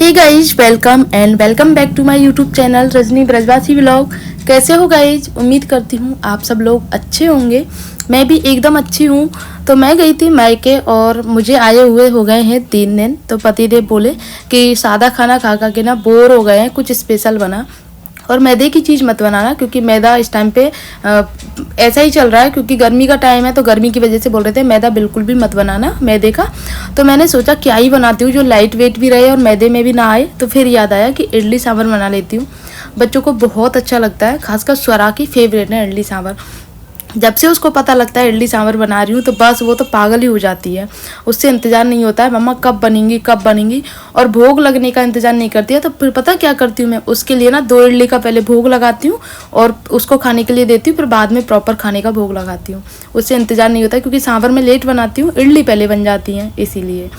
Hey guys, welcome back to my YouTube channel Rajni Brajwasi vlog. कैसे हो guys? उम्मीद करती हूँ आप सब लोग अच्छे होंगे। मैं भी एकदम अच्छी हूँ। तो मैं गई थी मायके और मुझे आए हुए हो गए हैं 3 दिन। तो पतिदेव बोले कि सादा खाना खा खा के ना बोर हो गए हैं, कुछ स्पेशल बना। और मैदे की चीज़ मत बनाना, क्योंकि मैदा इस टाइम पे ऐसा ही चल रहा है, क्योंकि गर्मी का टाइम है। तो गर्मी की वजह से बोल रहे थे मैदा बिल्कुल भी मत बनाना, मैदे का। तो मैंने सोचा क्या ही बनाती हूँ जो लाइट वेट भी रहे और मैदे में भी ना आए। तो फिर याद आया कि इडली सांभर बना लेती हूँ। बच्चों को बहुत अच्छा लगता है, खासकर स्वरा की फेवरेट है इडली सांभर। जब से उसको पता लगता है इडली सांभर बना रही हूँ तो बस वो तो पागल ही हो जाती है। उससे इंतज़ार नहीं होता है मम्मा कब बनेंगी कब बनेंगी, और भोग लगने का इंतज़ार नहीं करती है। तो फिर पता क्या करती हूँ मैं, उसके लिए ना 2 इडली का पहले भोग लगाती हूँ और उसको खाने के लिए देती हूँ, फिर बाद में प्रॉपर खाने का भोग लगाती हूँ। उससे इंतज़ार नहीं होता है, क्योंकि सांभर में लेट बनाती हूँ, इडली पहले बन जाती हैं इसीलिए।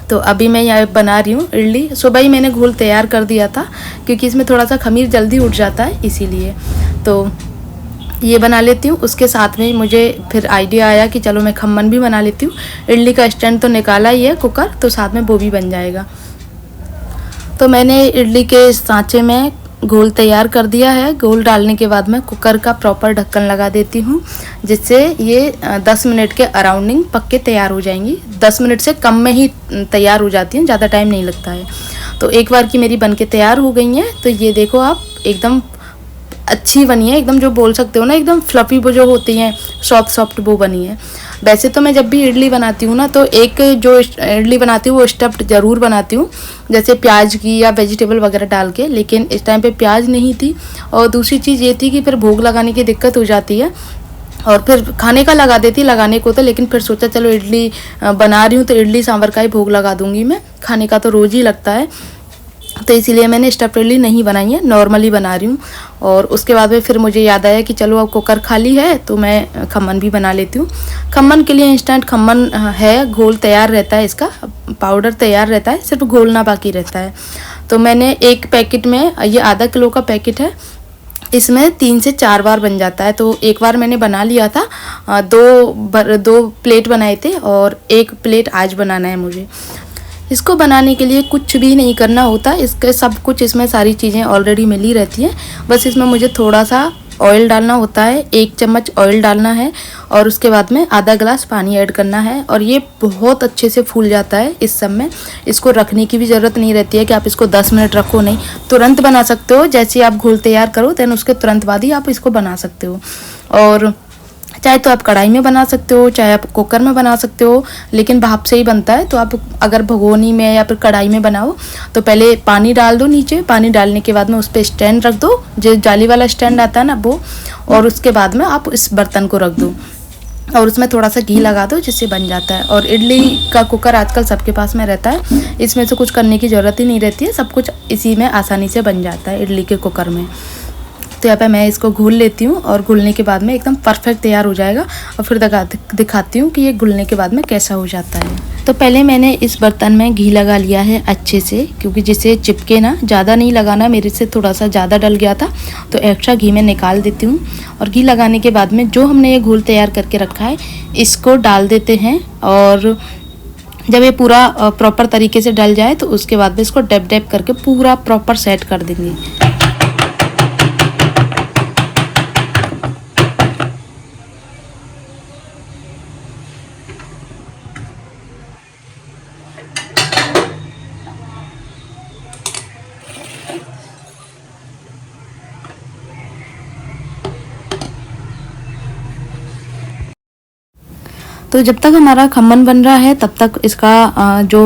तो अभी मैं यहाँ बना रही हूँ इडली। सुबह ही मैंने घोल तैयार कर दिया था, क्योंकि इसमें थोड़ा सा खमीर जल्दी उठ जाता है इसीलिए। तो ये बना लेती हूँ। उसके साथ में मुझे फिर आइडिया आया कि चलो मैं खम्मन भी बना लेती हूँ। इडली का स्टैंड तो निकाला ही है कुकर, तो साथ में वो भी बन जाएगा। तो मैंने इडली के सांचे में घोल तैयार कर दिया है। घोल डालने के बाद मैं कुकर का प्रॉपर ढक्कन लगा देती हूँ, जिससे ये 10 मिनट के अराउंडिंग पक के तैयार हो जाएंगी। 10 मिनट से कम में ही तैयार हो जाती हैं, ज़्यादा टाइम नहीं लगता है। तो एक बार की मेरी बन के तैयार हो गई हैं। तो ये देखो आप, एकदम अच्छी बनी है, एकदम जो बोल सकते हो ना, एकदम फ्लफी वो जो होती हैं सॉफ्ट सॉफ्ट, वो बनी है। वैसे तो मैं जब भी इडली बनाती हूँ ना, तो एक जो इडली बनाती हूँ वो स्टफ्ड ज़रूर बनाती हूँ, जैसे प्याज की या वेजिटेबल वगैरह डाल के। लेकिन इस टाइम पे प्याज नहीं थी, और दूसरी चीज़ ये थी कि फिर भोग लगाने की दिक्कत हो जाती है। और फिर खाने का लगा देती लगाने को तो, लेकिन फिर सोचा चलो इडली बना रही हूँ तो इडली सांभर का ही भोग लगा दूँगी मैं, खाने का तो रोज़ ही लगता है। तो इसीलिए मैंने स्टफ़ इडली नहीं बनाई है, नॉर्मली बना रही हूँ। और उसके बाद में फिर मुझे याद आया कि चलो अब कुकर खाली है तो मैं खम्मन भी बना लेती हूँ। खम्मन के लिए इंस्टेंट खम्मन है, घोल तैयार रहता है, इसका पाउडर तैयार रहता है, सिर्फ घोलना बाकी रहता है। तो मैंने एक पैकेट में, ये आधा किलो का पैकेट है, इसमें 3 से 4 बार बन जाता है। तो एक बार मैंने बना लिया था, 2 प्लेट बनाए थे, और 1 प्लेट आज बनाना है मुझे। इसको बनाने के लिए कुछ भी नहीं करना होता, इसके सब कुछ इसमें सारी चीज़ें ऑलरेडी मिली रहती हैं। बस इसमें मुझे थोड़ा सा ऑयल डालना होता है, 1 चम्मच ऑयल डालना है, और उसके बाद में आधा गिलास पानी ऐड करना है। और ये बहुत अच्छे से फूल जाता है इस सब में। इसको रखने की भी ज़रूरत नहीं रहती है कि आप इसको 10 मिनट रखो, नहीं, तुरंत बना सकते हो। जैसे आप घोल तैयार करो देन उसके तुरंत बाद ही आप इसको बना सकते हो। और चाहे तो आप कढ़ाई में बना सकते हो, चाहे आप कुकर में बना सकते हो, लेकिन भाप से ही बनता है। तो आप अगर भगोनी में या फिर कढ़ाई में बनाओ तो पहले पानी डाल दो नीचे, पानी डालने के बाद में उस पर स्टैंड रख दो, जो जाली वाला स्टैंड आता है ना वो, और उसके बाद में आप इस बर्तन को रख दो और उसमें थोड़ा सा घी लगा दो, जिससे बन जाता है। और इडली का कुकर आजकल सबके पास में रहता है, इसमें से कुछ करने की ज़रूरत ही नहीं रहती है, सब कुछ इसी में आसानी से बन जाता है इडली के कुकर में। तो यहाँ पे मैं इसको घोल लेती हूँ, और घुलने के बाद में एकदम परफेक्ट तैयार हो जाएगा। और फिर दिखाती हूँ कि ये घुलने के बाद में कैसा हो जाता है। तो पहले मैंने इस बर्तन में घी लगा लिया है अच्छे से, क्योंकि जिसे चिपके ना, ज़्यादा नहीं लगाना, मेरे से थोड़ा सा ज़्यादा डल गया था, तो एक्स्ट्रा घी मैं निकाल देती हूँ। और घी लगाने के बाद में जो हमने ये घोल तैयार करके रखा है इसको डाल देते हैं। और जब ये पूरा प्रॉपर तरीके से डल जाए तो उसके बाद में इसको डैप डैप करके पूरा प्रॉपर सेट कर देंगे। तो जब तक हमारा खम्मन बन रहा है तब तक इसका जो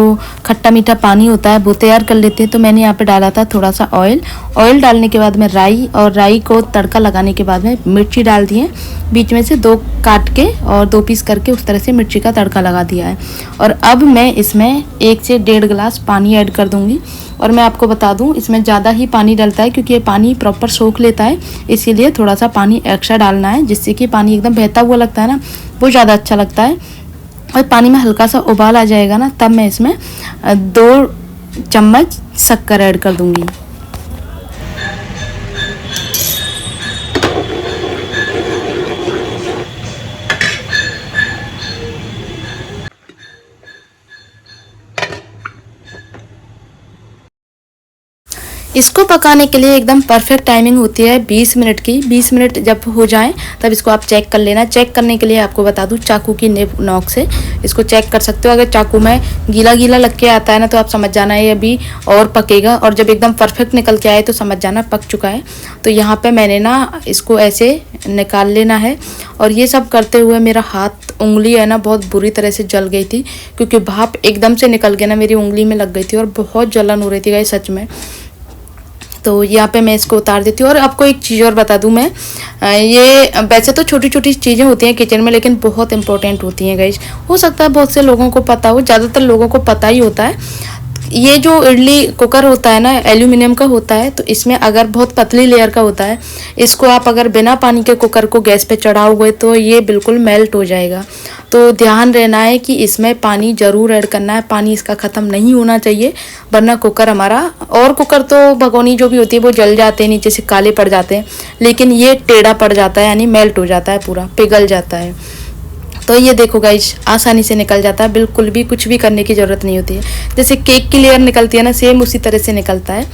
खट्टा मीठा पानी होता है वो तैयार कर लेते हैं। तो मैंने यहाँ पे डाला था थोड़ा सा ऑयल। ऑयल डालने के बाद में राई, और राई को तड़का लगाने के बाद में मिर्ची डाल दी है, बीच में से 2 काट के और 2 पीस करके उस तरह से मिर्ची का तड़का लगा दिया है। और अब मैं इसमें 1 से 1.5 गिलास पानी ऐड कर दूँगी। और मैं आपको बता दूं, इसमें ज़्यादा ही पानी डलता है, क्योंकि ये पानी प्रॉपर सोख लेता है, इसीलिए थोड़ा सा पानी एक्स्ट्रा डालना है, जिससे कि पानी एकदम बहता हुआ लगता है ना, वो ज़्यादा अच्छा लगता है। और पानी में हल्का सा उबाल आ जाएगा ना, तब मैं इसमें 2 चम्मच शक्कर ऐड कर दूंगी। इसको पकाने के लिए एकदम परफेक्ट टाइमिंग होती है 20 मिनट की। 20 मिनट जब हो जाएं तब इसको आप चेक कर लेना। चेक करने के लिए आपको बता दूं, चाकू की नोक से इसको चेक कर सकते हो। अगर चाकू में गीला गीला लग के आता है ना तो आप समझ जाना ये अभी और पकेगा, और जब एकदम परफेक्ट निकल के आए तो समझ जाना पक चुका है। तो यहाँ पे मैंने ना इसको ऐसे निकाल लेना है। और ये सब करते हुए मेरा हाथ, उंगली है ना बहुत बुरी तरह से जल गई थी, क्योंकि भाप एकदम से निकल के ना मेरी उंगली में लग गई थी और बहुत जलन हो रही थी गाइस सच में। तो यहाँ पे मैं इसको उतार देती हूँ। और आपको एक चीज़ और बता दूँ मैं, ये वैसे तो छोटी छोटी चीज़ें होती हैं किचन में, लेकिन बहुत इंपॉर्टेंट होती हैं गाइस। हो सकता है बहुत से लोगों को पता हो, ज़्यादातर लोगों को पता ही होता है। ये जो इडली कुकर होता है ना, एल्यूमिनियम का होता है, तो इसमें अगर बहुत पतली लेयर का होता है, इसको आप अगर बिना पानी के कुकर को गैस पे चढ़ाओगे तो ये बिल्कुल मेल्ट हो जाएगा। तो ध्यान रहना है कि इसमें पानी ज़रूर ऐड करना है, पानी इसका ख़त्म नहीं होना चाहिए, वरना कुकर हमारा, और कुकर तो भगोनी जो भी होती है वो जल जाते हैं, नीचे से काले पड़ जाते हैं, लेकिन ये टेढ़ा पड़ जाता है, यानी मेल्ट हो जाता है, पूरा पिघल जाता है। तो ये देखो गाइस, आसानी से निकल जाता है, बिल्कुल भी कुछ भी करने की ज़रूरत नहीं होती है। जैसे केक की लेयर निकलती है ना, सेम उसी तरह से निकलता है।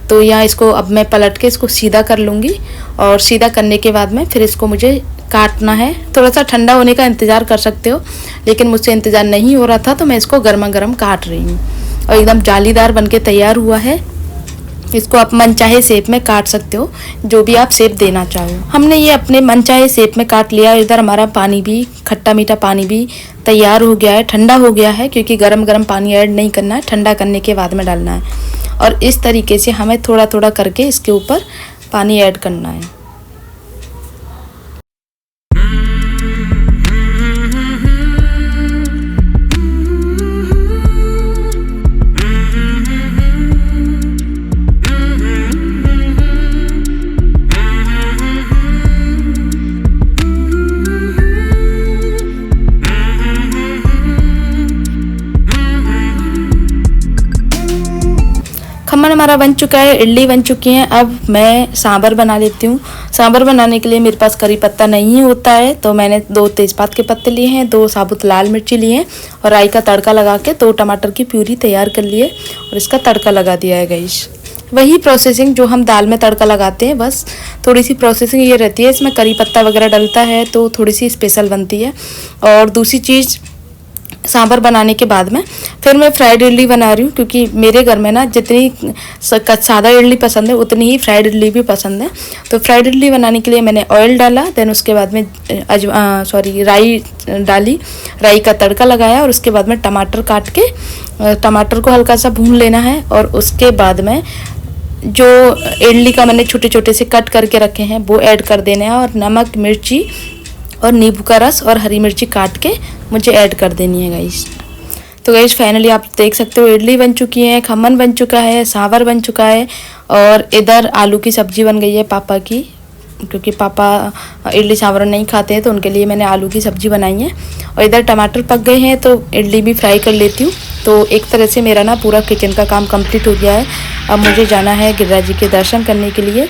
तो यहाँ इसको अब मैं पलट के इसको सीधा कर लूँगी, और सीधा करने के बाद में फिर इसको मुझे काटना है। थोड़ा सा ठंडा होने का इंतज़ार कर सकते हो, लेकिन मुझसे इंतज़ार नहीं हो रहा था तो मैं इसको गर्मा गर्म काट रही हूँ। और एकदम जालीदार बन के तैयार हुआ है। इसको आप मनचाहे शेप में काट सकते हो, जो भी आप शेप देना चाहो। हमने ये अपने मनचाहे शेप में काट लिया। इधर हमारा पानी भी, खट्टा मीठा पानी भी तैयार हो गया है, ठंडा हो गया है, क्योंकि गरम गरम पानी ऐड नहीं करना है, ठंडा करने के बाद में डालना है। और इस तरीके से हमें थोड़ा थोड़ा करके इसके ऊपर पानी ऐड करना है। खमन हमारा बन चुका है, इडली बन चुकी हैं। अब मैं सांभर बना लेती हूँ। सांभर बनाने के लिए मेरे पास करी पत्ता नहीं होता है, तो मैंने 2 तेज़पात के पत्ते लिए हैं, 2 साबुत लाल मिर्ची लिए हैं, और राई का तड़का लगा के 2 टमाटर की प्यूरी तैयार कर लिए और इसका तड़का लगा दिया है गाइस। वही प्रोसेसिंग जो हम दाल में तड़का लगाते हैं, बस थोड़ी सी प्रोसेसिंग ये रहती है, इसमें करी पत्ता वगैरह डलता है तो थोड़ी सी स्पेशल बनती है। और दूसरी चीज़, सांभर बनाने के बाद में फिर मैं फ्राइड इडली बना रही हूँ, क्योंकि मेरे घर में ना जितनी सादा इडली पसंद है उतनी ही फ्राइड इडली भी पसंद है। तो फ्राइड इडली बनाने के लिए मैंने ऑयल डाला, देन उसके बाद में राई डाली, राई का तड़का लगाया, और उसके बाद में टमाटर काट के टमाटर को हल्का सा भून लेना है। और उसके बाद में जो इडली का मैंने छोटे छोटे से कट करके रखे हैं वो ऐड कर देने हैं, और नमक, मिर्ची और नींबू का रस और हरी मिर्ची काट के मुझे ऐड कर देनी है गाइस। तो गाइस फाइनली आप देख सकते हो इडली बन चुकी है, खमन बन चुका है, सांभर बन चुका है, और इधर आलू की सब्जी बन गई है पापा की, क्योंकि पापा इडली सांभर नहीं खाते हैं तो उनके लिए मैंने आलू की सब्जी बनाई है। और इधर टमाटर पक गए हैं तो इडली भी फ्राई कर लेती हूँ। तो एक तरह से मेरा ना पूरा किचन का काम कंप्लीट हो गया है। अब मुझे जाना है गिरिराज जी के दर्शन करने के लिए,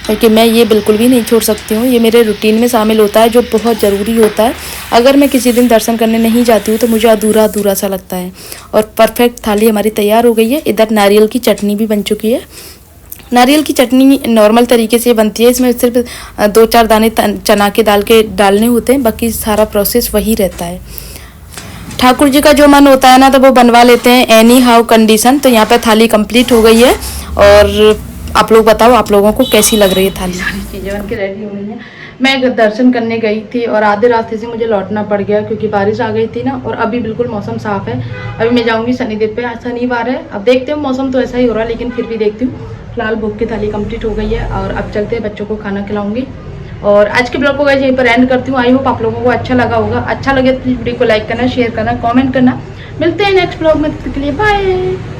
क्योंकि मैं ये बिल्कुल भी नहीं छोड़ सकती हूँ, ये मेरे रूटीन में शामिल होता है, जो बहुत ज़रूरी होता है। अगर मैं किसी दिन दर्शन करने नहीं जाती हूँ तो मुझे अधूरा अधूरा सा लगता है। और परफेक्ट थाली हमारी तैयार हो गई है। इधर नारियल की चटनी भी बन चुकी है। नारियल की चटनी नॉर्मल तरीके से बनती है, इसमें सिर्फ 2-4 दाने चना के दाल के डालने होते हैं, बाकी सारा प्रोसेस वही रहता है। ठाकुर जी का जो मन होता है ना तो वो बनवा लेते हैं, एनी हाउ कंडीशन। तो यहाँ पे थाली कंप्लीट हो गई है, और आप लोग बताओ आप लोगों को कैसी लग रही है थाली। सारी चीज़ें बन के रेडी हो गई हैं। मैं दर्शन करने गई थी और आधे रास्ते से मुझे लौटना पड़ गया, क्योंकि बारिश आ गई थी ना, और अभी बिल्कुल मौसम साफ़ है। अभी मैं जाऊँगी शनिदेव पे, आज शनिवार है। अब देखते हो, मौसम तो ऐसा ही हो रहा है, लेकिन फिर भी देखती हूँ। फिलहाल भूख की थाली कंप्लीट हो गई है, और अब चलते हैं, बच्चों को खाना खिलाऊंगी। और आज के ब्लॉग को गाइस यहीं पर एंड करती हूँ। आई होप आप लोगों को अच्छा लगा होगा। अच्छा लगे तो वीडियो को लाइक करना, शेयर करना, कमेंट करना। मिलते हैं नेक्स्ट ब्लॉग में, तब तक के लिए बाय।